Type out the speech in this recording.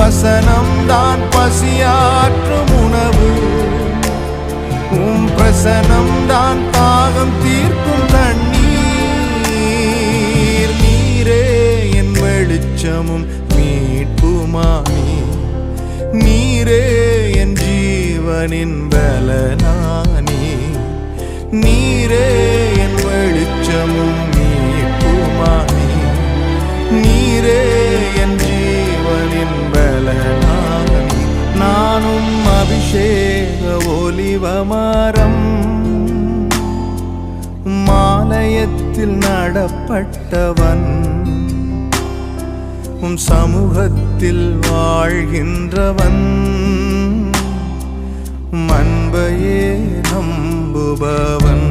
வசனம்தான் பசியாற்றும் உணவு, உம் பிரசனம்தான் தாகம் தீர்க்கும் தண்ணீர். நீரே என் வெளிச்சமும் மீட்புமானி, நீரே என் ஜீவனின் பலனானி. நீரே என் வெளிச்சமும் மீட்புமானி, நீரே என் ஜீவனின் பலனானி. நானும் அபிஷேக ஒலிவமரம், மாலயத்தில் நடப்பட்டவன், உம் சமூகத்தில் வாழ்கின்றவன், அன்பையே நம்புபவன்.